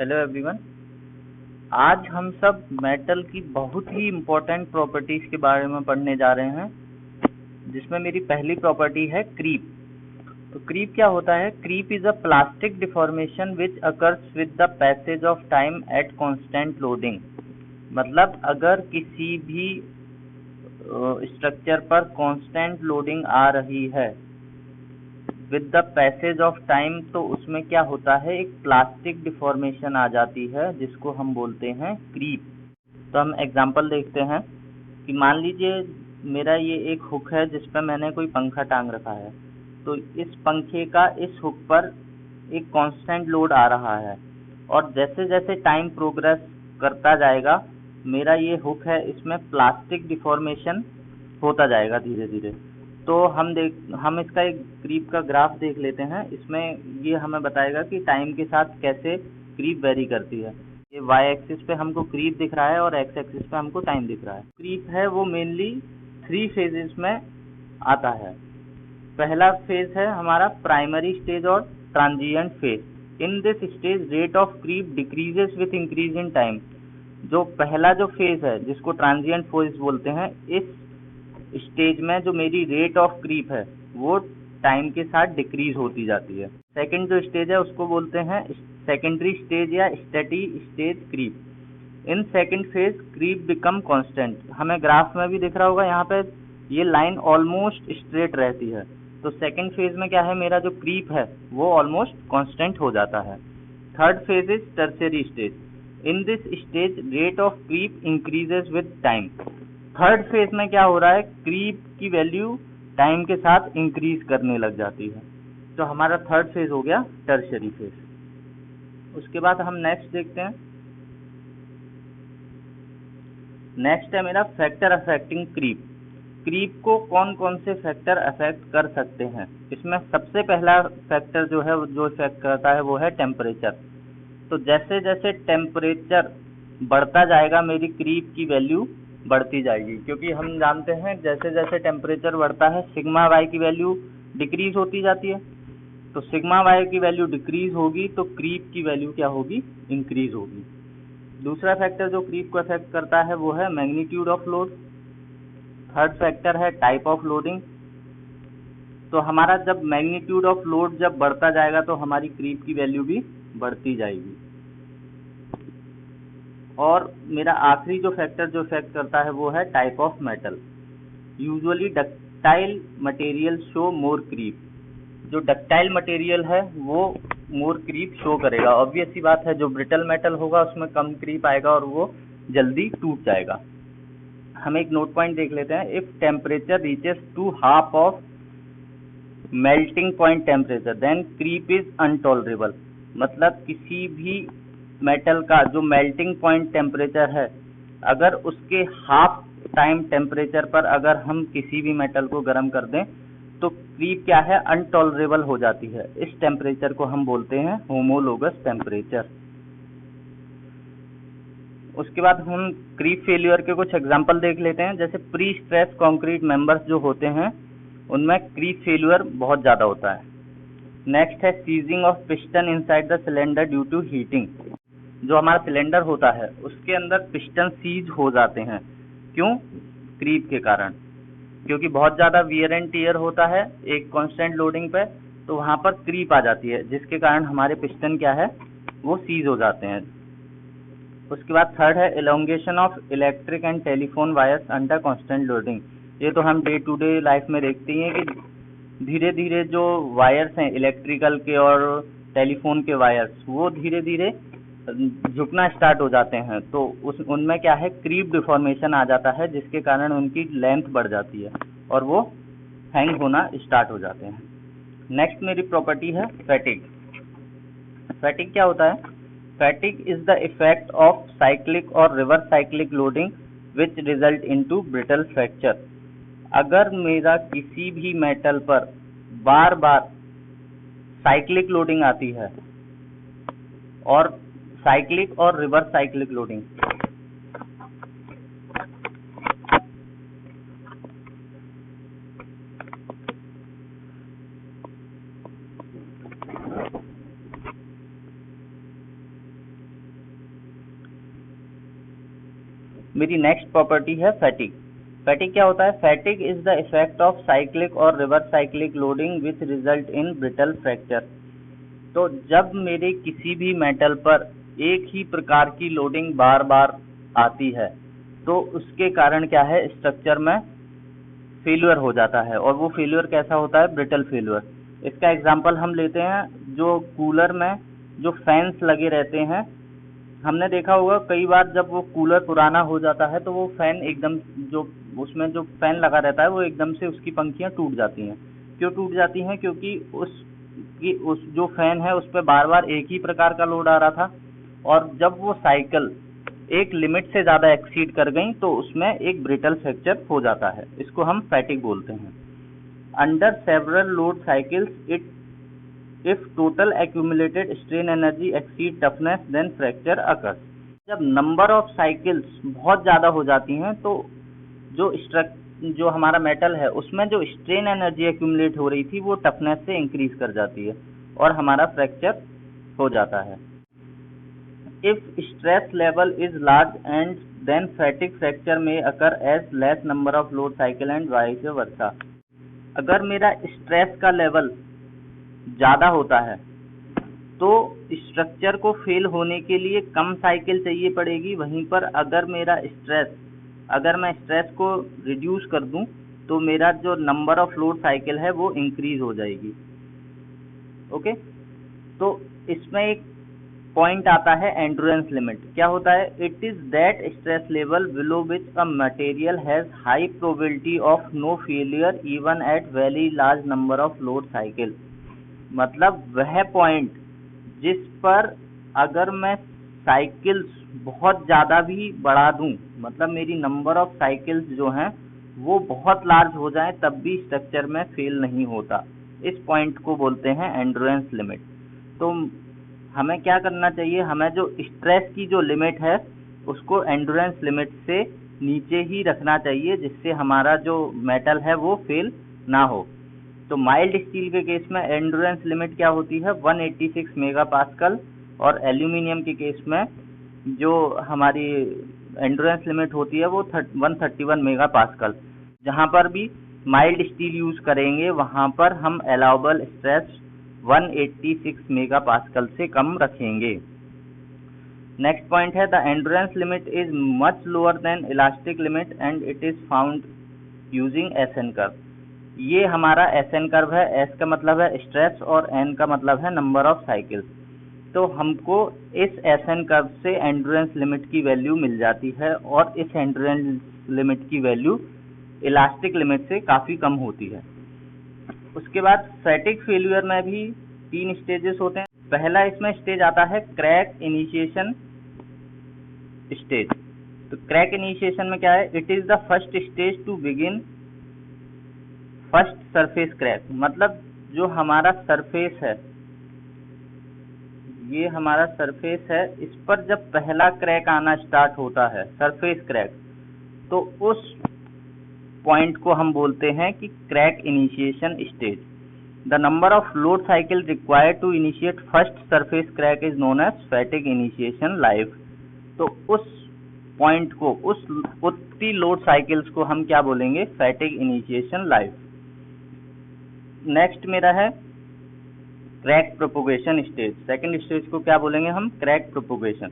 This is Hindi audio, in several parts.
Hello everyone. आज हम सब मेटल की बहुत ही इम्पोर्टेंट प्रॉपर्टीज के बारे में पढ़ने जा रहे हैं, जिसमें मेरी पहली प्रॉपर्टी है क्रीप। तो क्रीप क्या होता है? Creep is a plastic deformation which occurs with the passage of time at constant loading. मतलब अगर किसी भी स्ट्रक्चर पर कांस्टेंट लोडिंग आ रही है with the passage of time, तो उसमें क्या होता है, एक प्लास्टिक डिफॉर्मेशन आ जाती है जिसको हम बोलते हैं क्रीप। तो हम एग्जांपल देखते हैं कि मान लीजिए मेरा ये एक हुक है जिस पर मैंने कोई पंखा टांग रखा है। तो इस पंखे का इस हुक पर एक कांस्टेंट लोड आ रहा है, और जैसे जैसे टाइम प्रोग्रेस करता जाएगा मेरा ये हुक है, इसमें प्लास्टिक डिफॉर्मेशन होता जाएगा धीरे धीरे। तो हम इसका एक क्रीप का ग्राफ देख लेते हैं। इसमें ये हमें बताएगा कि टाइम के साथ कैसे क्रीप वेरी करती है। ये वाई एक्सिस पे हमको क्रीप दिख रहा है और एक्स एक्सिस पे हमको टाइम दिख रहा है। क्रीप है वो मेनली 3 फेजेस में आता है। पहला फेज है हमारा प्राइमरी स्टेज और transient phase. In this stage rate of creep decreases with increase in time. जो पहला जो फेज है जिसको ट्रांजिएंट फेज बोलते हैं, इस स्टेज में जो मेरी रेट ऑफ क्रीप है वो टाइम के साथ डिक्रीज होती जाती है। सेकंड जो स्टेज है उसको बोलते हैं सेकेंडरी स्टेज या steady stage creep. In second phase creep become constant. हमें ग्राफ में भी दिख रहा होगा, यहाँ पे ये लाइन ऑलमोस्ट स्ट्रेट रहती है। तो सेकंड फेज में क्या है, मेरा जो क्रीप है वो ऑलमोस्ट कांस्टेंट हो जाता है। Third phase is tertiary stage. In this stage rate of creep increases with time. Third phase में क्या हो रहा है, क्रीप की वैल्यू टाइम के साथ इंक्रीज करने लग जाती है। तो हमारा थर्ड फेज हो गया टर्शियरी फेज। उसके बाद हम नेक्स्ट देखते हैं। नेक्स्ट है मेरा फैक्टर अफेक्टिंग क्रीप। क्रीप को कौन कौन से फैक्टर अफेक्ट कर सकते हैं? इसमें सबसे पहला फैक्टर जो है जो इफेक्ट करता है वो है टेम्परेचर। तो जैसे जैसे टेम्परेचर बढ़ता जाएगा मेरी क्रीप की वैल्यू बढ़ती जाएगी, क्योंकि हम जानते हैं जैसे जैसे टेम्परेचर बढ़ता है सिग्मा वाई की वैल्यू डिक्रीज होती जाती है। तो सिग्मा वाई की वैल्यू डिक्रीज होगी तो क्रीप की वैल्यू क्या होगी, इंक्रीज होगी। दूसरा फैक्टर जो क्रीप को अफेक्ट करता है वो है magnitude of load. Third factor है टाइप ऑफ लोडिंग। तो हमारा जब मैग्नीट्यूड ऑफ लोड जब बढ़ता जाएगा तो हमारी क्रीप की वैल्यू भी बढ़ती जाएगी। और मेरा आखिरी जो फैक्टर जो इफेक्ट करता है वो है type of metal. Usually ductile material show more creep. जो डक्टाइल मटेरियल है वो मोर क्रीप शो करेगा। ऑब्वियस सी बात है, जो ब्रिटल मेटल होगा उसमें कम क्रीप आएगा और वो जल्दी टूट जाएगा। हम एक नोट पॉइंट देख लेते हैं। If temperature reaches to half of melting point temperature then creep is untolerable. मतलब किसी भी मेटल का जो मेल्टिंग पॉइंट टेम्परेचर है, अगर उसके हाफ टाइम टेम्परेचर पर अगर हम किसी भी मेटल को गर्म कर दें तो क्रीप क्या है, अनटॉलरेबल हो जाती है। इस टेम्परेचर को हम बोलते हैं होमोलोगस टेम्परेचर। उसके बाद हम क्रीप फेल्यूर के कुछ एग्जांपल देख लेते हैं। जैसे प्री स्ट्रेस कंक्रीट मेंबर्स जो होते हैं उनमें क्रीप फेल्यूर बहुत ज़्यादा होता है। नेक्स्ट है seizing of piston inside the cylinder due to heating. जो हमारा सिलेंडर होता है उसके अंदर पिस्टन सीज हो जाते हैं। क्यों? क्रीप के कारण। क्योंकि बहुत ज़्यादा वियर एंड टियर होता है एक कांस्टेंट लोडिंग पे, तो वहाँ पर क्रीप आ जाती है जिसके कारण हमारे पिस्टन क्या है, वो सीज हो जाते हैं। उसके बाद थर्ड है elongation of electric and telephone wires under constant loading. ये तो हम डे टू डे लाइफ में देखते ही हैं कि धीरे धीरे जो वायर्स हैं इलेक्ट्रिकल के और टेलीफोन के वायर्स, वो धीरे धीरे झुकना स्टार्ट हो जाते हैं। तो उनमें क्या है, क्रीप डिफॉर्मेशन आ जाता है जिसके कारण उनकी लेंथ बढ़ जाती है और वो हैंग होना स्टार्ट हो जाते हैं। नेक्स्ट मेरी प्रॉपर्टी है फैटिग। फैटिग क्या होता है? Fatigue is the effect of cyclic और reverse cyclic loading which result into brittle fracture. अगर मेरा किसी भी मेटल पर बार बार साइक्लिक लोडिंग आती है और साइक्लिक और रिवर्स साइक्लिक लोडिंग, मेरी नेक्स्ट प्रॉपर्टी है फैटिग। फैटिग क्या होता है? Fatigue is the effect of cyclic और reverse cyclic loading which result in brittle fracture. तो जब मेरे किसी भी मेटल पर एक ही प्रकार की लोडिंग बार बार आती है तो उसके कारण क्या है, स्ट्रक्चर में फेल्यूर हो जाता है। और वो फेल्यूर कैसा होता है? Brittle failure. इसका एग्जांपल हम लेते हैं, जो कूलर में जो फैंस लगे रहते हैं, हमने देखा होगा कई बार जब वो कूलर पुराना हो जाता है तो वो फैन एकदम, जो उसमें जो फैन लगा रहता है वो एकदम से उसकी पंखियां टूट जाती हैं। क्यों टूट जाती हैं? क्योंकि उस जो फैन है उस पर बार बार एक ही प्रकार का लोड आ रहा था, और जब वो साइकिल एक लिमिट से ज्यादा एक्सीड कर गई तो उसमें एक ब्रिटल फ्रैक्चर हो जाता है। इसको हम फैटिग बोलते हैं। Under several load cycles it if total accumulated strain energy exceed toughness then fracture occurs. जब नंबर ऑफ साइकिल्स बहुत ज्यादा हो जाती हैं तो जो हमारा मेटल है उसमें जो स्ट्रेन एनर्जी एक्यूमुलेट हो रही थी वो टफनेस से इंक्रीज कर जाती है और हमारा फ्रैक्चर हो जाता है। If stress level is large and then fatigue fracture में occur as less number of load cycle and vice versa. अगर मेरा स्ट्रेस का लेवल ज्यादा होता है तो स्ट्रक्चर को फेल होने के लिए कम साइकिल चाहिए पड़ेगी। वहीं पर अगर मैं स्ट्रेस को रिड्यूस कर दूं तो मेरा जो नंबर ऑफ लोड साइकिल है वो इंक्रीज हो जाएगी। ओके, तो इसमें एक पॉइंट आता है एंड्योरेंस लिमिट। क्या होता है? It is that stress level below which a material has high probability of no failure even at very large number of load cycle. मतलब वह पॉइंट जिस पर अगर मैं साइकिल्स बहुत ज्यादा भी बढ़ा दूं, मतलब मेरी नंबर ऑफ साइकिल्स जो हैं वो बहुत लार्ज हो जाएं तब भी स्ट्रक्चर में फेल नहीं होता। इस पॉइंट को बोलते हैं एंड्योरेंस लिमिट। तो हमें क्या करना चाहिए? हमें जो स्ट्रेस की जो लिमिट है उसको एंड्योरेंस लिमिट से नीचे ही रखना चाहिए, जिससे हमारा जो मेटल है वो फेल ना हो। तो माइल्ड स्टील के केस में एंड्योरेंस लिमिट क्या होती है? 186 मेगापास्कल, और एल्यूमिनियम के केस में जो हमारी एंड्योरेंस लिमिट होती है वो 131 मेगापास्कल। जहां पर भी माइल्ड स्टील यूज करेंगे वहां पर हम अलाउबल स्ट्रेस 186 मेगापास्कल से कम रखेंगे। नेक्स्ट पॉइंट है the endurance limit is much lower than elastic limit and it is found using SN curve. ये हमारा एसएन कर्व है। एस का मतलब है स्ट्रेस और एन का मतलब है नंबर ऑफ साइकिल्स। तो हमको इस एसएन कर्व से एंड्योरेंस लिमिट की वैल्यू मिल जाती है, और इस एंड्योरेंस लिमिट की वैल्यू इलास्टिक लिमिट से काफी कम होती है। उसके बाद फैटिग फेल्यूर में भी 3 स्टेजेस होते हैं। पहला इसमें स्टेज आता है क्रैक इनिशिएशन स्टेज। तो क्रैक इनिशिएशन में क्या है? It is the first stage to begin first surface crack. मतलब जो हमारा सरफेस है, ये हमारा सरफेस है, इस पर जब पहला क्रैक आना स्टार्ट होता है, सरफेस क्रैक, तो उस पॉइंट को हम बोलते हैं कि crack initiation stage. The number of load cycle required to initiate first surface crack is known as fatigue initiation life. तो उस पॉइंट को, उतनी लोड साइकिल्स को हम क्या बोलेंगे? Fatigue initiation life. नेक्स्ट मेरा है crack propagation stage. Second stage को क्या बोलेंगे हम? Crack propagation.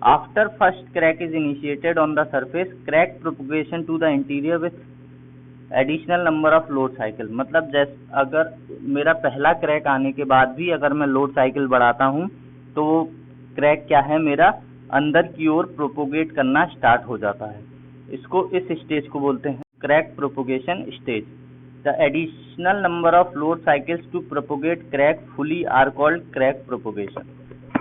After first crack is initiated on the surface, crack propagation to the interior with additional number of load cycle. मतलब जैसे अगर मेरा पहला क्रैक आने के बाद भी अगर मैं लोड साइकिल बढ़ाता हूं तो वो क्रैक क्या है, मेरा अंदर की ओर प्रोपोगेट करना स्टार्ट हो जाता है। इस स्टेज को बोलते हैं crack propagation stage. The additional number of load cycles to propagate crack fully are called crack propagation.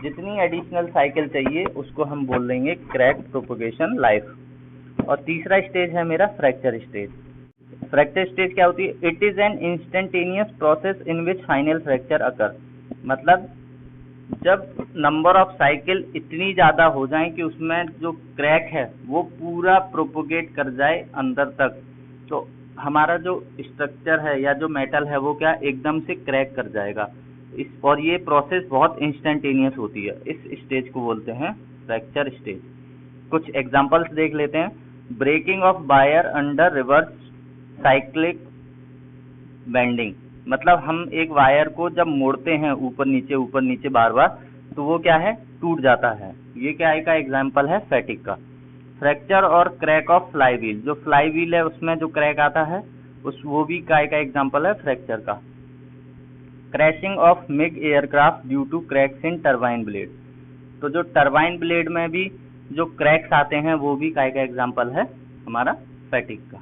जितनी एडिशनल साइकिल चाहिए उसको हम बोल देंगे क्रैक प्रोपोगेशन लाइफ। और तीसरा स्टेज है मेरा फ्रैक्चर स्टेज। फ्रैक्चर स्टेज क्या होती है? It is an instantaneous process in which final fracture occur. मतलब जब नंबर ऑफ साइकिल इतनी ज्यादा हो जाए कि उसमें जो क्रैक है वो पूरा प्रोपोगेट कर जाए अंदर तक, तो हमारा जो स्ट्रक्चर है या जो मेटल है वो क्या एकदम से क्रैक कर जाएगा। और ये प्रोसेस बहुत इंस्टेंटेनियस होती है। इस स्टेज को बोलते हैं फ्रैक्चर स्टेज। कुछ एग्जांपल्स देख लेते हैं। Breaking of wire under reverse cyclic bending, मतलब हम एक वायर को जब मोड़ते हैं ऊपर नीचे बार बार, तो वो क्या है, टूट जाता है। ये क्या का एग्जाम्पल है, फैटिक का। फ्रैक्चर और क्रैक ऑफ फ्लाई व्हील, जो फ्लाई व्हील है उसमें जो क्रैक आता है वो भी का एग्जाम्पल है फ्रैक्चर का। Crashing of MiG aircraft due to cracks in turbine blade, तो जो टरबाइन ब्लेड में भी जो क्रैक्स आते हैं वो भी का एग्जाम्पल है हमारा फैटिक का।